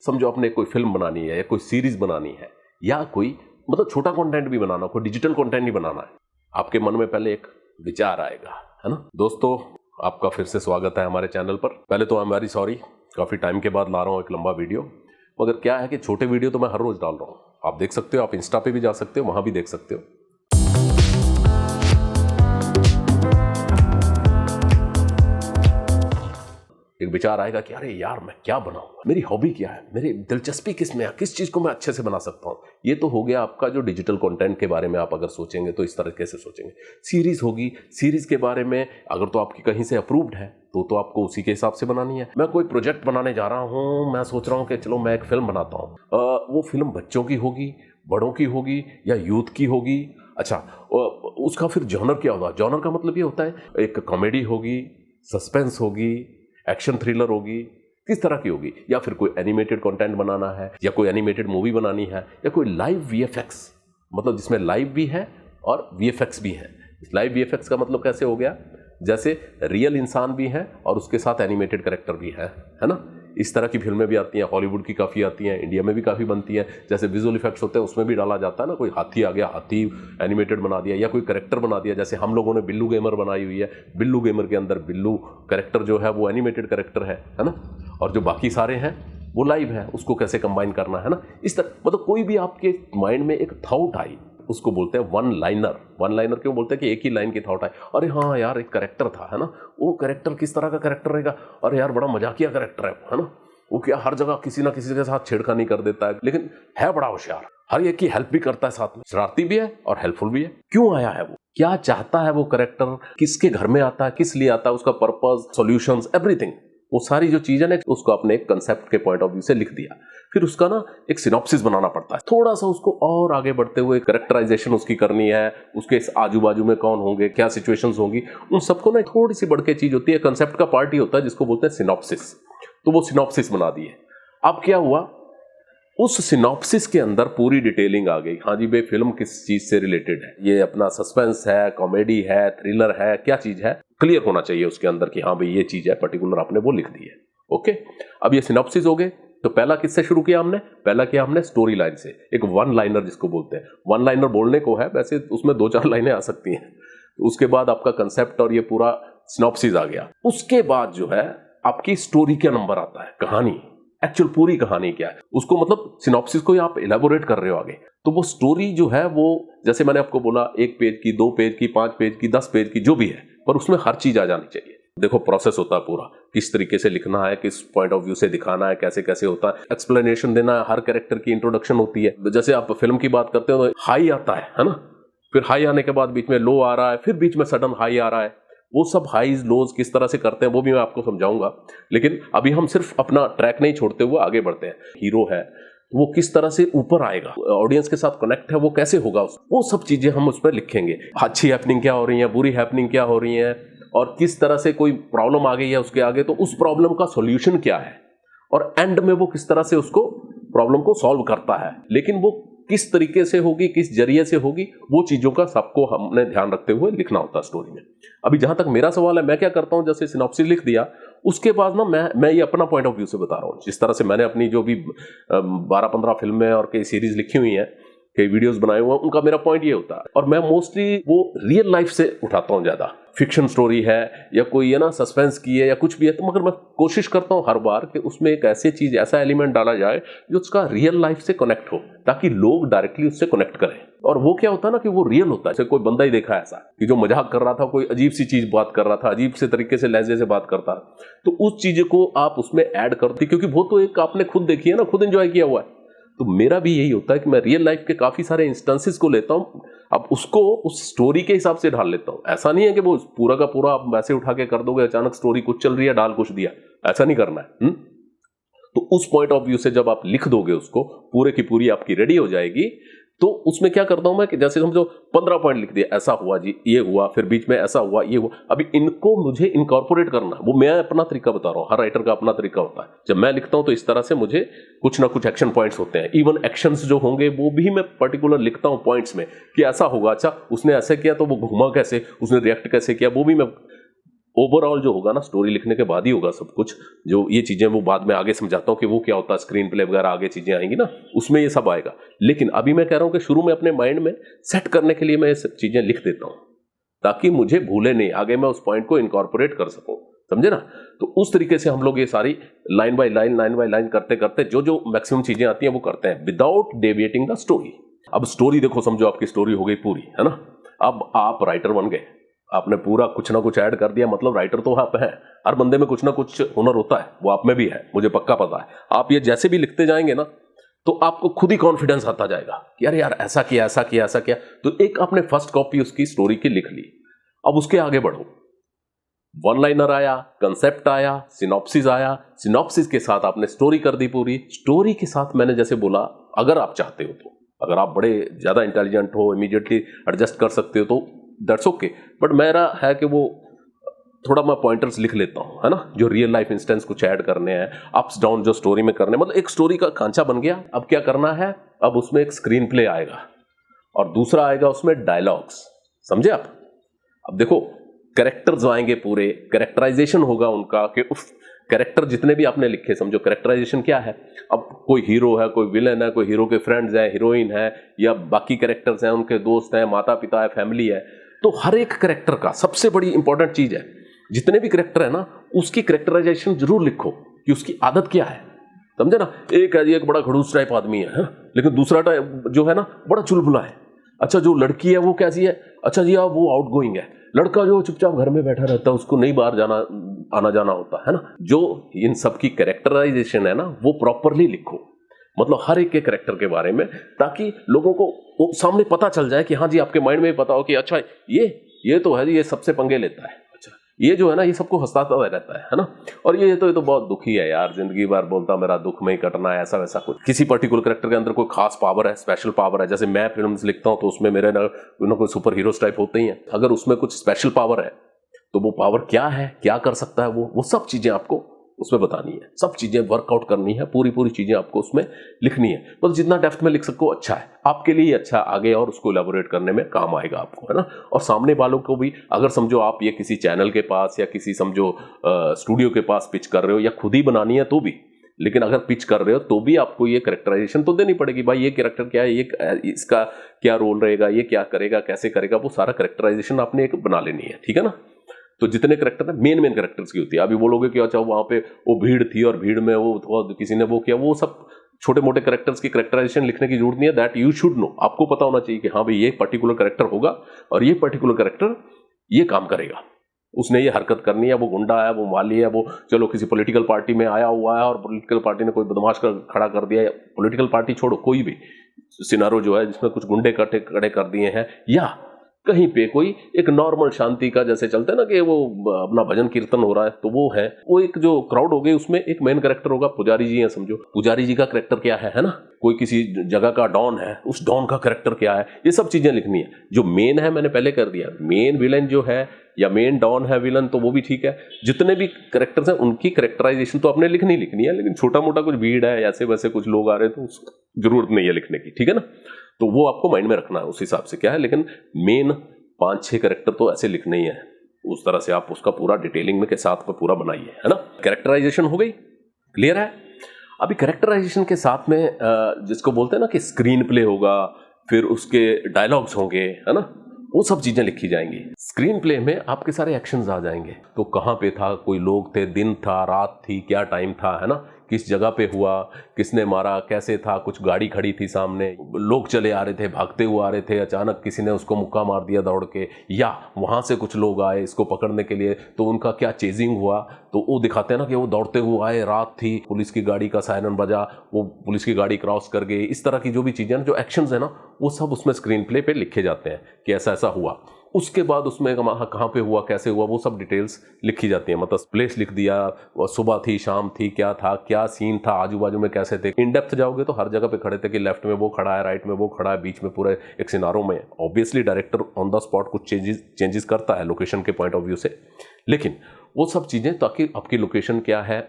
समझो आपने कोई फिल्म बनानी है या कोई सीरीज बनानी है या कोई मतलब छोटा कंटेंट भी बनाना, कोई डिजिटल कंटेंट ही बनाना है, आपके मन में पहले एक विचार आएगा, है ना। दोस्तों, आपका फिर से स्वागत है हमारे चैनल पर। पहले तो आई एम वेरी सॉरी, काफी टाइम के बाद ला रहा हूँ एक लंबा वीडियो, मगर क्या है कि छोटे वीडियो तो मैं हर रोज डाल रहा हूँ। आप देख सकते हो, आप इंस्टा पे भी जा सकते हो, वहां भी देख सकते हो। एक विचार आएगा कि अरे यार मैं क्या बनाऊंगा, मेरी हॉबी क्या है, मेरी दिलचस्पी किस में है, किस चीज को मैं अच्छे से बना सकता हूं। ये तो हो गया आपका जो डिजिटल कंटेंट के बारे में आप अगर सोचेंगे तो इस तरीके से सोचेंगे। सीरीज होगी, सीरीज के बारे में अगर तो आपकी कहीं से अप्रूव्ड है तो आपको उसी के हिसाब से बनानी है। मैं कोई प्रोजेक्ट बनाने जा रहा हूं, मैं सोच रहा हूं कि चलो मैं एक फिल्म बनाता हूं। वो फिल्म बच्चों की होगी, बड़ों की होगी या यूथ की होगी। अच्छा, उसका फिर जॉनर क्या होगा? जॉनर का मतलब ये होता है एक कॉमेडी होगी, सस्पेंस होगी, एक्शन थ्रिलर होगी, किस तरह की होगी, या फिर कोई एनिमेटेड कंटेंट बनाना है या कोई एनिमेटेड मूवी बनानी है या कोई लाइव वीएफएक्स, मतलब जिसमें लाइव भी है और वीएफएक्स भी है। लाइव वीएफएक्स का मतलब कैसे हो गया, जैसे रियल इंसान भी है और उसके साथ एनिमेटेड कैरेक्टर भी है ना। इस तरह की फिल्में भी आती हैं, हॉलीवुड की काफ़ी आती हैं, इंडिया में भी काफ़ी बनती हैं। जैसे विजुअल इफेक्ट्स होते हैं उसमें भी डाला जाता है ना, कोई हाथी आ गया, हाथी एनिमेटेड बना दिया, या कोई कैरेक्टर बना दिया। जैसे हम लोगों ने बिल्लू गेमर बनाई हुई है, बिल्लू गेमर के अंदर बिल्लू कैरेक्टर जो है वो एनिमेटेड कैरेक्टर है ना, और जो बाकी सारे हैं वो लाइव है। उसको कैसे कंबाइन करना है ना, इस तरह मतलब कोई भी आपके माइंड में एक थॉट आई, उसको बोलते हैं वन लाइनर। वन लाइनर क्यों बोलते हैं कि एक ही लाइन की थॉट आए, अरे हाँ यार एक कैरेक्टर था, है ना, वो कैरेक्टर किस तरह का कैरेक्टर रहेगा, अरे यार बड़ा मजाकिया कैरेक्टर है ना, वो क्या हर जगह किसी ना किसी के साथ छेड़खानी कर देता है, लेकिन है बड़ा होशियार, हर एक की हेल्प भी करता है, साथ में शरारती भी है और हेल्पफुल भी है। क्यों आया है वो, क्या चाहता है वो कैरेक्टर, किसके घर में आता है, किस लिए आता है, उसका पर्पस, सॉल्यूशंस, एवरीथिंग, वो सारी जो चीजें ना उसको अपने एक कंसेप्ट के पॉइंट ऑफ व्यू से लिख दिया। फिर उसका ना एक सिनॉप्सिस बनाना पड़ता है, थोड़ा सा उसको और आगे बढ़ते हुए कैरेक्टराइजेशन उसकी करनी है, उसके आजू बाजू में कौन होंगे, क्या सिचुएशंस होंगी, उन सबको ना थोड़ी सी बढ़ के चीज होती है, कंसेप्ट का पार्ट ही होता है जिसको बोलते हैं सिनॉप्सिस। तो वो सिनॉप्सिस बना दिए। अब क्या हुआ, उस सिनॉप्सिस के अंदर पूरी डिटेलिंग आ गई। हाँ जी भाई, फिल्म किस चीज से रिलेटेड है, ये अपना सस्पेंस है, कॉमेडी है, थ्रिलर है, क्या चीज है, क्लियर होना चाहिए उसके अंदर कि हाँ भाई ये चीज है पर्टिकुलर, आपने वो लिख दी है। ओके, अब ये सिनॉप्सिस हो गए। तो पहला किससे शुरू किया हमने, पहला किया हमने स्टोरी लाइन से, एक वन लाइनर जिसको बोलते हैं। वन लाइनर बोलने को है, वैसे उसमें 2-4 लाइनें आ सकती हैं। उसके बाद आपका कंसेप्ट और ये पूरा सिनॉप्सिस आ गया। उसके बाद जो है आपकी स्टोरी का नंबर आता है, कहानी, एक्चुअल पूरी कहानी क्या है, उसको मतलब सिनॉप्सिस को आप इलेबोरेट कर रहे हो आगे। तो वो स्टोरी जो है वो, जैसे मैंने आपको बोला, 1 पेज की, 2 पेज की, 5 पेज की, 10 पेज की, जो भी है, पर उसमें हर चीज आ जानी चाहिए। देखो प्रोसेस होता है पूरा, किस तरीके से लिखना है, किस पॉइंट ऑफ व्यू से दिखाना है, कैसे कैसे होता है, एक्सप्लेनेशन देना है, हर कैरेक्टर की इंट्रोडक्शन होती है। जैसे आप फिल्म की बात करते हो तो हाई आता है ना, फिर हाई आने के बाद बीच में लो आ रहा है, फिर बीच में सडन हाई आ रहा है। वो सब हाईज लोज किस तरह से करते हैं वो भी मैं आपको समझाऊंगा, लेकिन अभी हम सिर्फ अपना ट्रैक नहीं छोड़ते हुए आगे बढ़ते हैं। हीरो है वो किस तरह से ऊपर आएगा, ऑडियंस के साथ कनेक्ट है वो कैसे होगा, वो सब चीजें हम उस पर लिखेंगे। अच्छी हैपनिंग क्या हो रही है, बुरी हैपनिंग क्या हो रही है, और किस तरह से कोई प्रॉब्लम आ गई है उसके आगे, तो उस प्रॉब्लम का सॉल्यूशन क्या है, और एंड में वो किस तरह से उसको प्रॉब्लम को सॉल्व करता है। लेकिन वो किस तरीके से होगी, किस जरिए से होगी, वो चीजों का सबको हमने ध्यान रखते हुए लिखना होता है स्टोरी में। अभी जहां तक मेरा सवाल है, मैं क्या करता हूं, जैसे सिनॉप्सिस लिख दिया, उसके बाद ना मैं ये अपना पॉइंट ऑफ व्यू से बता रहा हूं। जिस तरह से मैंने अपनी जो भी 12-15 फिल्में और कई सीरीज लिखी हुई हैं, कई वीडियोस बनाए हुए हैं, उनका मेरा पॉइंट ये होता है, और मैं मोस्टली वो रियल लाइफ से उठाता हूं ज्यादा। फिक्शन स्टोरी है या कोई है ना सस्पेंस की है या कुछ भी है, तो मगर मैं कोशिश करता हूं हर बार कि उसमें एक ऐसी चीज, ऐसा एलिमेंट डाला जाए जो उसका रियल लाइफ से कनेक्ट हो, ताकि लोग डायरेक्टली उससे कनेक्ट करें। और वो क्या होता है ना कि वो रियल होता है। जैसे कोई बंदा ही देखा ऐसा कि जो मजाक कर रहा था, कोई अजीब सी चीज बात कर रहा था, अजीब से तरीके से लहजे से बात करता, तो उस चीज को आप उसमें ऐड करते, क्योंकि वो तो एक आपने खुद देखी है ना, खुद एंजॉय किया हुआ है। तो मेरा भी यही होता है कि मैं रियल लाइफ के काफी सारे इंस्टेंसेस को लेता हूं, अब उसको उस स्टोरी के हिसाब से ढाल लेता हूं। ऐसा नहीं है कि वो पूरा का पूरा आप वैसे उठा के कर दोगे, अचानक स्टोरी कुछ चल रही है डाल कुछ दिया, ऐसा नहीं करना है। तो उस पॉइंट ऑफ व्यू से जब आप लिख दोगे उसको, पूरे की पूरी आपकी रेडी हो जाएगी, तो उसमें क्या करता हूं मैं कि जैसे समझो 15 पॉइंट लिख दिया, ऐसा हुआ जी, ये हुआ, फिर बीच में ऐसा हुआ, ये हुआ। अभी इनको मुझे इनकॉर्पोरेट करना, वो मैं अपना तरीका बता रहा हूं, हर राइटर का अपना तरीका होता है। जब मैं लिखता हूं तो इस तरह से मुझे कुछ ना कुछ एक्शन पॉइंट्स होते हैं, इवन एक्शंस जो होंगे वो भी मैं पर्टिकुलर लिखता हूं पॉइंट्स में कि ऐसा होगा, अच्छा उसने ऐसे किया तो वो घुमा कैसे, उसने रिएक्ट कैसे किया, वो भी मैं ओवरऑल जो होगा ना, स्टोरी लिखने के बाद ही होगा सब कुछ। जो ये चीजें वो बाद में आगे समझाता हूँ कि वो क्या होता है, स्क्रीन प्ले वगैरह आगे चीजें आएंगी ना, उसमें ये सब आएगा। लेकिन अभी मैं कह रहा हूँ कि शुरू में अपने माइंड में सेट करने के लिए मैं ये सब चीजें लिख देता हूँ, ताकि मुझे भूले नहीं, आगे मैं उस पॉइंट को इनकॉर्पोरेट कर सकूं, समझे ना। तो उस तरीके से हम लोग ये सारी लाइन बाय लाइन करते करते जो जो मैक्सिमम चीजें आती हैं वो करते हैं, विदाउट डेविएटिंग द स्टोरी। अब स्टोरी देखो, समझो आपकी स्टोरी हो गई पूरी, है ना। अब आप राइटर बन गए, आपने पूरा कुछ ना कुछ ऐड कर दिया, मतलब राइटर तो आप हैं। हर बंदे में कुछ ना कुछ हुनर होता है, वो आप में भी है, मुझे पक्का पता है। आप ये जैसे भी लिखते जाएंगे ना, तो आपको खुद ही कॉन्फिडेंस आता जाएगा कि अरे यार ऐसा किया ऐसा किया ऐसा किया। तो एक आपने फर्स्ट कॉपी उसकी स्टोरी की लिख ली, अब उसके आगे बढ़ो। वन लाइनर आया, कंसेप्ट आया, सिनॉप्सिस आया, सिनॉप्सिस के साथ आपने स्टोरी कर दी पूरी। स्टोरी के साथ मैंने जैसे बोला, अगर आप चाहते हो तो, अगर आप बड़े ज्यादा इंटेलिजेंट हो, इमीडिएटली एडजस्ट कर सकते हो तो दैट्स ओके। बट मेरा है कि वो थोड़ा मैं पॉइंटर्स लिख लेता हूं, है ना, जो रियल लाइफ इंस्टेंस कुछ ऐड करने हैं, अप्स डाउन जो स्टोरी में करने, मतलब एक स्टोरी का खांचा बन गया। अब क्या करना है, अब उसमें एक स्क्रीन प्ले आएगा और दूसरा आएगा उसमें डायलॉग्स, समझे आप। अब देखो कैरेक्टर्स आएंगे, पूरे कैरेक्टराइजेशन होगा उनका, कि उफ कैरेक्टर जितने भी आपने लिखे, समझो कैरेक्टराइजेशन क्या है। अब कोई हीरो है, कोई विलन है, कोई हीरो के फ्रेंड्स हैं, हीरोइन है, या बाकी कैरेक्टर्स हैं, उनके दोस्त हैं, माता पिता है, फैमिली है। तो हर एक कैरेक्टर का सबसे बड़ी इंपॉर्टेंट चीज है, जितने भी कैरेक्टर है ना, उसकी कैरेक्टराइजेशन जरूर लिखो कि उसकी आदत क्या है, समझे ना। एक है जी, एक बड़ा खड़ूस टाइप आदमी है, लेकिन दूसरा टाइप जो है ना बड़ा चुलबुला है। अच्छा, जो लड़की है वो कैसी है, अच्छा जी आप वो आउटगोइंग है। लड़का जो चुपचाप घर में बैठा रहता है, उसको नहीं बाहर जाना, आना जाना होता है ना। जो इन सब की कैरेक्टराइजेशन है ना, वो प्रॉपरली लिखो, मतलब हर एक के कैरेक्टर के बारे में, ताकि लोगों को सामने पता चल जाए कि हाँ जी, आपके माइंड में पता हो कि अच्छा ये तो है जी, ये सबसे पंगे लेता है, अच्छा ये जो है ना, ये सबको हंसाता रहता है ना। और ये तो बहुत दुखी है यार, जिंदगी भर बोलता मेरा दुख में ही कटना है, ऐसा वैसा कुछ। किसी पर्टिकुलर कैरेक्टर के अंदर कोई खास पावर है, स्पेशल पावर है। जैसे मैं फिल्म्स लिखता हूं तो उसमें मेरे ना कोई सुपर हीरोज टाइप होते ही हैं। अगर उसमें कुछ स्पेशल पावर है तो वो पावर क्या है, क्या कर सकता है वो सब चीजें आपको उसमें बतानी है, सब चीजें वर्कआउट करनी है, पूरी चीजें आपको उसमें लिखनी है। मतलब जितना डेप्थ में लिख सको अच्छा है, आपके लिए अच्छा, आगे और उसको इलेबोरेट करने में काम आएगा आपको, है ना। और सामने वालों को भी, अगर समझो आप ये किसी चैनल के पास या किसी समझो स्टूडियो के पास पिच कर रहे हो, या खुद ही बनानी है तो भी, लेकिन अगर पिच कर रहे हो तो भी आपको ये कैरेक्टराइजेशन तो देनी पड़ेगी। भाई ये कैरेक्टर क्या है, ये इसका क्या रोल रहेगा, ये क्या करेगा, कैसे करेगा, वो सारा कैरेक्टराइजेशन आपने एक बना लेनी है, ठीक है ना। तो जितने कैरेक्टर है, मेन कैरेक्टर्स की होती है। अभी बोलोगे कि अच्छा वहां पे वो भीड़ थी और भीड़ में वो किसी ने वो किया, वो सब छोटे मोटे कैरेक्टर्स की कैरेक्टराइजेशन लिखने की जरूरत नहीं है। दैट यू शुड नो, आपको पता होना चाहिए कि हाँ भाई ये पर्टिकुलर कैरेक्टर होगा और ये पर्टिकुलर कैरेक्टर ये काम करेगा, उसने ये हरकत करनी है, वो गुंडा है, वो माली है, वो चलो किसी पॉलिटिकल पार्टी में आया हुआ है और पॉलिटिकल पार्टी ने कोई बदमाश खड़ा कर दिया। पॉलिटिकल पार्टी छोड़ो, कोई भी सिनारो जो है जिसमें कुछ गुंडे खड़े कर दिए हैं, या कहीं पे कोई एक नॉर्मल शांति का जैसे चलता है ना कि वो अपना भजन कीर्तन हो रहा है, तो वो है, वो एक जो क्राउड हो गई, उसमें एक मेन कैरेक्टर होगा। पुजारी जी हैं, समझो पुजारी जी का कैरेक्टर क्या है ना। कोई किसी जगह का डॉन है, उस डॉन का कैरेक्टर क्या है, ये सब चीजें लिखनी है। जो मेन है मैंने पहले कर दिया, मेन विलन जो है या मेन डॉन है विलन, तो वो भी ठीक है। जितने भी कैरेक्टर्स हैं उनकी कैरेक्टराइजेशन तो आपने लिखनी है, लेकिन छोटा मोटा कुछ भीड़ है, ऐसे वैसे कुछ लोग आ रहे हैं, तो उसकी जरूरत नहीं है लिखने की, ठीक है ना। तो वो आपको माइंड में रखना है, उस हिसाब से क्या है। लेकिन मेन 5-6 कैरेक्टर तो ऐसे लिखने ही है, उस तरह से आप उसका पूरा डिटेलिंग में के साथ में पूरा बनाइए, है ना। कैरेक्टराइजेशन हो गई, क्लियर है। अभी कैरेक्टराइजेशन के साथ में जिसको बोलते हैं ना कि स्क्रीन प्ले होगा, फिर उसके डायलॉग्स होंगे, है ना, वो सब चीजें लिखी जाएंगी। स्क्रीन प्ले में आपके सारे एक्शंस आ जाएंगे, तो कहाँ पे था, कोई लोग थे, दिन था, रात थी, क्या टाइम था, है ना, किस जगह पे हुआ, किसने मारा, कैसे था, कुछ गाड़ी खड़ी थी सामने, लोग चले आ रहे थे, भागते हुए आ रहे थे, अचानक किसी ने उसको मुक्का मार दिया दौड़ के, या वहां से कुछ लोग आए इसको पकड़ने के लिए, तो उनका क्या चेजिंग हुआ, तो वो दिखाते हैं ना कि वो दौड़ते हुए आए, रात थी, पुलिस की गाड़ी का सायरन बजा, वो पुलिस की गाड़ी क्रॉस कर गई। इस तरह की जो भी चीजें, जो एक्शंस है ना, वो सब उसमें स्क्रीन प्ले पे लिखे जाते हैं कि ऐसा ऐसा हुआ। उसके बाद उसमें कहाँ पे हुआ, कैसे हुआ, वो सब डिटेल्स लिखी जाती है। मतलब प्लेस लिख दिया, सुबह थी, शाम थी, क्या था, क्या सीन था, आजू बाजू में कैसे थे। इन डेप्थ जाओगे तो हर जगह पे खड़े थे कि लेफ्ट में वो खड़ा है, राइट में वो खड़ा है, बीच में पूरे एक सिनारो में। Obviously director on the spot कुछ चेंजेस करता है लोकेशन के पॉइंट ऑफ व्यू से, लेकिन वो सब चीजें, ताकि आपकी लोकेशन क्या है,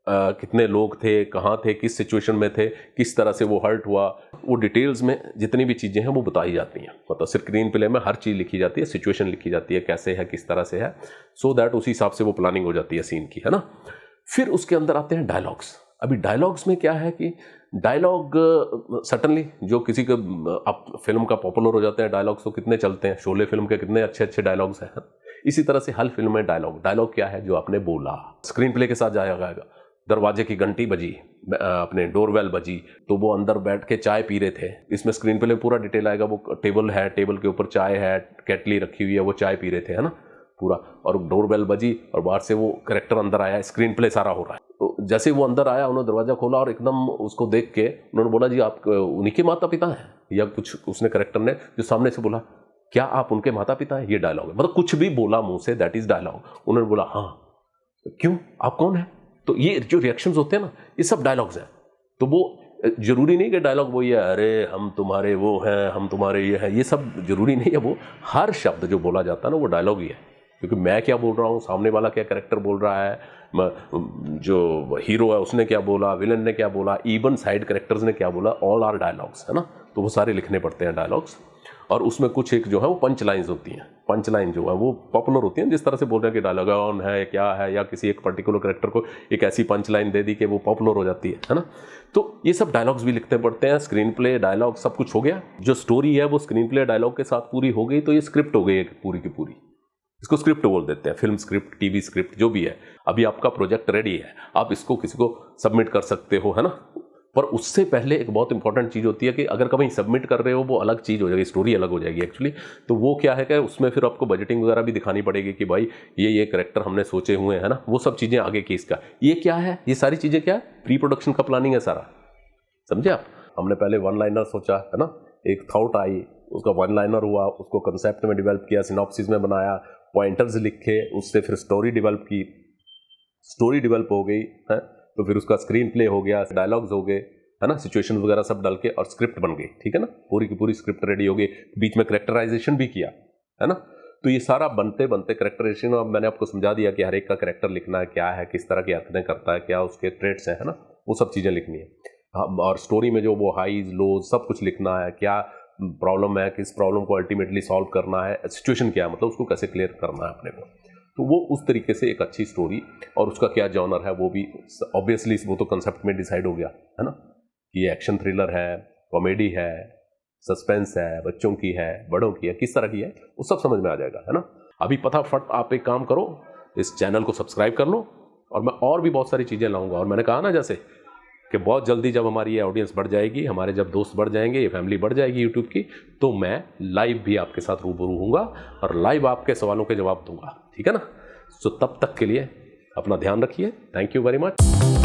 कितने लोग थे, कहाँ थे, किस सिचुएशन में थे, किस तरह से वो हर्ट हुआ, वो डिटेल्स में जितनी भी चीज़ें हैं वो बताई जाती हैं। मतलब स्क्रीन प्ले में हर चीज़ लिखी जाती है, सिचुएशन लिखी जाती है, कैसे है, किस तरह से है, सो दैट उसी हिसाब से वो प्लानिंग हो जाती है सीन की, है ना। फिर उसके अंदर आते हैं डायलॉग्स। अभी डायलॉग्स में क्या है कि डायलॉग सडनली जो किसी का अब फिल्म का पॉपुलर हो जाते हैं डायलॉग्स, तो कितने चलते हैं, शोले फिल्म के कितने अच्छे अच्छे डायलॉग्स हैं। इसी तरह से हर फिल्म में डायलॉग क्या है, जो आपने बोला स्क्रीन प्ले के साथ जाएगा। दरवाजे की घंटी बजी, अपने डोरबेल बजी, तो वो अंदर बैठ के चाय पी रहे थे, इसमें स्क्रीन प्ले पूरा डिटेल आएगा। वो टेबल है, टेबल के ऊपर चाय है, केटली रखी हुई है, वो चाय पी रहे थे, है ना, पूरा। और डोरबेल बजी और बाहर से वो कैरेक्टर अंदर आया, स्क्रीन प्ले सारा हो रहा है। तो जैसे वो अंदर आया, उन्होंने दरवाजा खोला और एकदम उसको देख के उन्होंने बोला, जी आप उन्हीं के माता पिता हैं, या कुछ उसने कैरेक्टर ने जो सामने से बोला, क्या आप उनके माता पिता हैं, ये डायलॉग है। मतलब कुछ भी बोला मुंह से, दैट इज डायलॉग। उन्होंने बोला हाँ, क्यों, आप कौन है। तो ये जो रिएक्शंस होते हैं ना, ये सब डायलॉग्स हैं। तो वो जरूरी नहीं कि डायलॉग वो ये अरे हम तुम्हारे वो हैं, हम तुम्हारे ये हैं, ये सब जरूरी नहीं है। वो हर शब्द जो बोला जाता है ना, वो डायलॉग ही है। क्योंकि मैं क्या बोल रहा हूँ, सामने वाला क्या कैरेक्टर बोल रहा है, जो हीरो है उसने क्या बोला, विलन ने क्या बोला, इवन साइड कैरेक्टर्स ने क्या बोला, ऑल आर डायलॉग्स, है ना। तो वो सारे लिखने पड़ते हैं डायलॉग्स। और उसमें कुछ एक जो है वो पंच लाइन्स होती हैं। पंच लाइन जो है वो पॉपुलर होती हैं, जिस तरह से बोल रहे हैं कि डायलॉग ऑन है, क्या है, या किसी एक पर्टिकुलर कैरेक्टर को एक ऐसी पंच लाइन दे दी कि वो पॉपुलर हो जाती है ना। तो ये सब डायलॉग्स भी लिखते पड़ते हैं। स्क्रीन प्ले, डायलॉग, सब कुछ हो गया। जो स्टोरी है वो स्क्रीन प्ले डायलॉग के साथ पूरी हो गई, तो ये स्क्रिप्ट हो गई है पूरी की पूरी। इसको स्क्रिप्ट बोल देते हैं, फिल्म स्क्रिप्ट, टीवी स्क्रिप्ट, जो भी है। अभी आपका प्रोजेक्ट रेडी है, आप इसको किसी को सबमिट कर सकते हो, है ना। पर उससे पहले एक बहुत इंपॉर्टेंट चीज़ होती है कि अगर कभी सबमिट कर रहे हो, वो अलग चीज़ हो जाएगी, स्टोरी अलग हो जाएगी एक्चुअली। तो वो क्या है कि उसमें फिर आपको बजटिंग वगैरह भी दिखानी पड़ेगी कि भाई ये कैरेक्टर हमने सोचे हुए हैं, है ना। वो सब चीज़ें आगे की इसका, ये क्या है, ये सारी चीज़ें क्या है, प्री प्रोडक्शन का प्लानिंग है सारा, समझे आप। हमने पहले वन लाइनर सोचा, है ना, एक थॉट आई, उसका वन लाइनर हुआ, उसको कंसेप्ट में डेवलप किया, सिनॉप्सिस में बनाया, पॉइंटर्स लिखे, उससे फिर स्टोरी डेवलप की, स्टोरी डेवलप हो गई है, तो फिर उसका स्क्रीन प्ले हो गया, डायलॉग्स हो गए, है ना, सिचुएशन वगैरह सब डाल के, और स्क्रिप्ट बन गई, ठीक है ना, पूरी की पूरी स्क्रिप्ट रेडी हो गई। बीच में कैरेक्टराइजेशन भी किया, है ना। तो ये सारा बनते बनते कैरेक्टराइजेशन, अब मैंने आपको समझा दिया कि हर एक का कैरेक्टर लिखना है, क्या है, किस तरह की हरकतें करता है, क्या उसके ट्रेट्स हैं, है ना, वो सब चीज़ें लिखनी है। और स्टोरी में जो वो हाईज लोज सब कुछ लिखना है, क्या प्रॉब्लम है, किस प्रॉब्लम को अल्टीमेटली सॉल्व करना है, सिचुएशन क्या है, मतलब उसको कैसे क्लियर करना है अपने को। तो वो उस तरीके से एक अच्छी स्टोरी, और उसका क्या जॉनर है वो भी ऑब्वियसली वो तो कंसेप्ट में डिसाइड हो गया, है ना, कि ये एक्शन थ्रिलर है, कॉमेडी है, सस्पेंस है, बच्चों की है, बड़ों की है, किस तरह की है, वो सब समझ में आ जाएगा, है ना। अभी फटाफट आप एक काम करो, इस चैनल को सब्सक्राइब कर लो, और मैं और भी बहुत सारी चीज़ें लाऊंगा। और मैंने कहा ना, जैसे कि बहुत जल्दी जब हमारी ये ऑडियंस बढ़ जाएगी, हमारे जब दोस्त बढ़ जाएंगे, ये फैमिली बढ़ जाएगी यूट्यूब की, तो मैं लाइव भी आपके साथ रूबरू हूँगा और लाइव आपके सवालों के जवाब दूंगा, ठीक है ना। सो तब तक के लिए अपना ध्यान रखिए। Thank you very much.